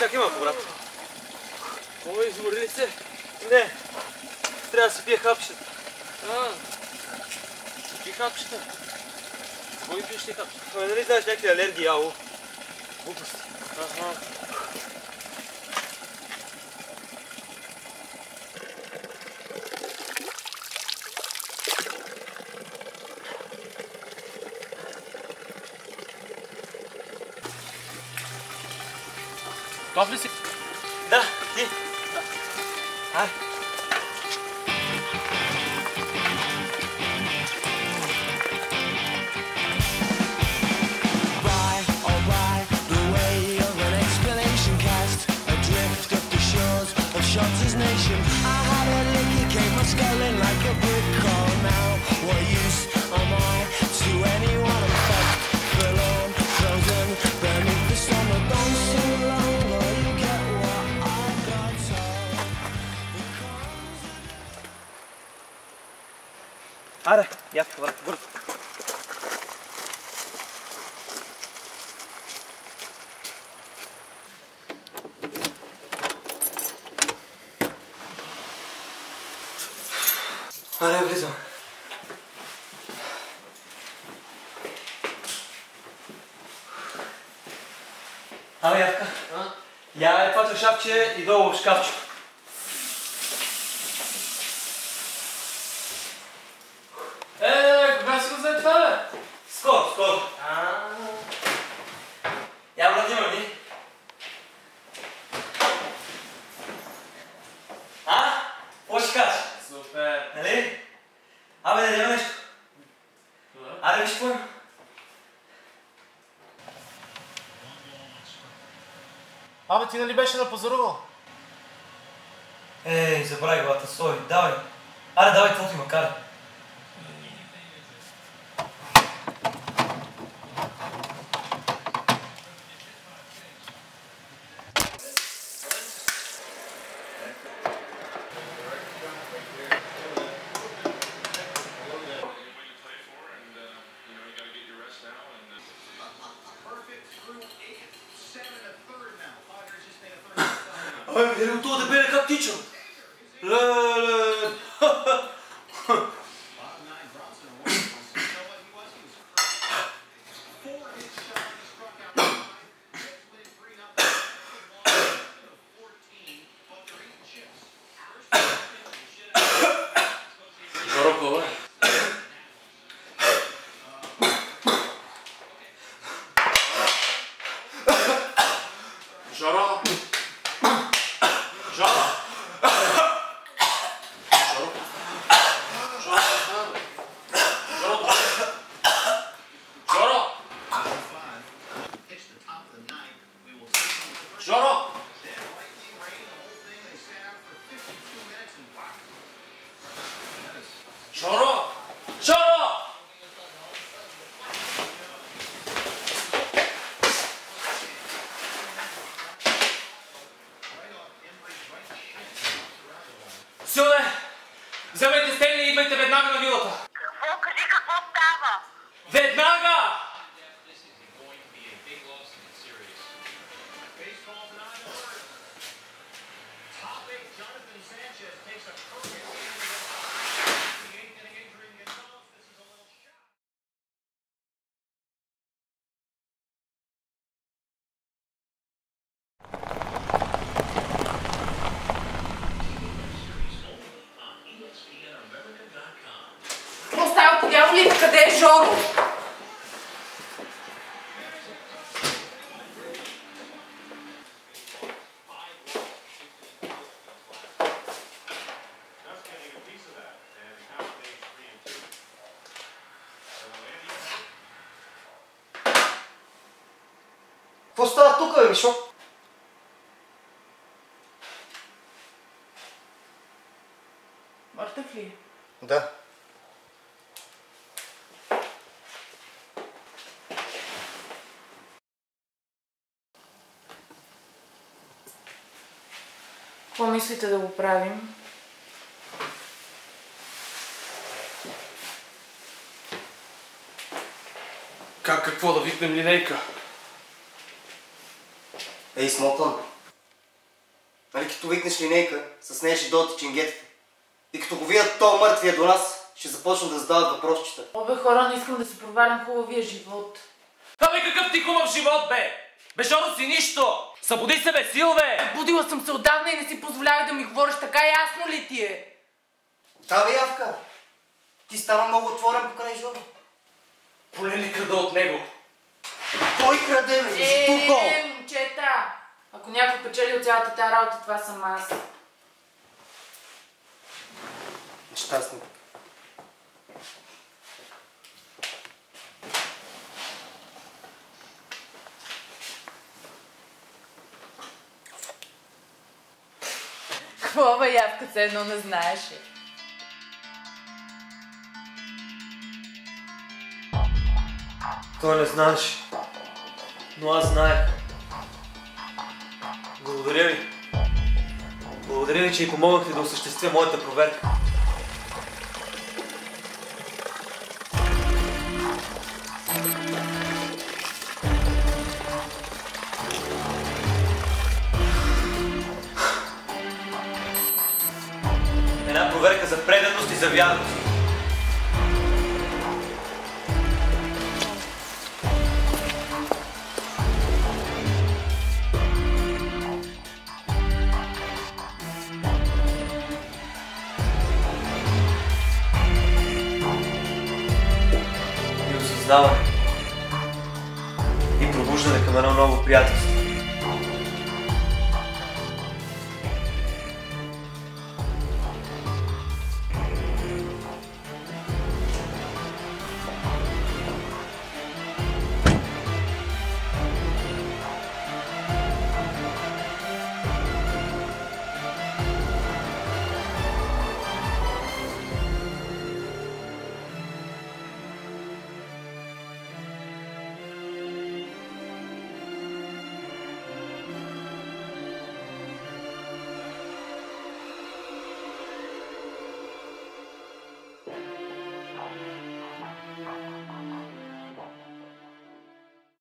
Чакай малко, брат. Ой, измори ли се? Не. Трябва да си пие хапчета. Какви хапчета? Кой пиеш ти хапчета? Ама нали знаеш някакви алергии, ало? Глупости. Готов ли си? Да, ти. Ай. His nation. I had a lick, it came my skull in like a brick call. Now, what use am I to anyone? I'm fucked, forlorn, frozen beneath the summer dawn so long. Will you get what I've got told? Аре, ядка, брат, бързо. Аре, влизам. Абе, ядка. Я това шапче и долу в шкафчето. Кога си го взе това, бе? Скоро. Я, брат, има ли? Какво ще кажеш? Супер. Нали? Абе, да няма нещо. Аре, виж какво има. Абе, ти нали беше напазарувал? Ей, забравих главата, стой, давай. Аре, давай, каквото има, карай. Абе, е готово да бе как тичам. Леле. Жоро, какво бе? Жоро! Силне, вземайте стени и идвайте веднага на вилата. Какво? Кажи какво става? Веднага! Къде е Жоро? Какво става тук, бе, Мишо? Мъртъв ли? Да. Какво мислите да го правим? Какво да викнем линейка? Ей, Смолтън, Нали като викнеш линейка, с нея ще дойдат и ченгетите. И като го видят то мъртвия до нас, ще започнат да задават въпросчета. Обе хора, не искам да се провалям хубавия живот. Абе какъв ти хубав живот, бе! Бе, Жоро си нищо! Събуди се, бе, Силве! Будила съм се отдавна и не си позволявай да ми говориш така, ясно ли ти е? Да, бе, Явка! Ти стана много отворен покрай Жоро. Поле ли крада от него? Той краде, бе! Стуко! Момчета! Ако някой печели от цялата тази работа, това съм аз. Щастник. Какво бе, Явка, все едно не знаеше. Той не знаеш, но аз знаех. Благодаря ви. Благодаря ви, че ми помогнахте да осъществя моята проверка. Една проверка за преданост и за вярност. И осъзнаване. И пробуждане към едно ново приятелство.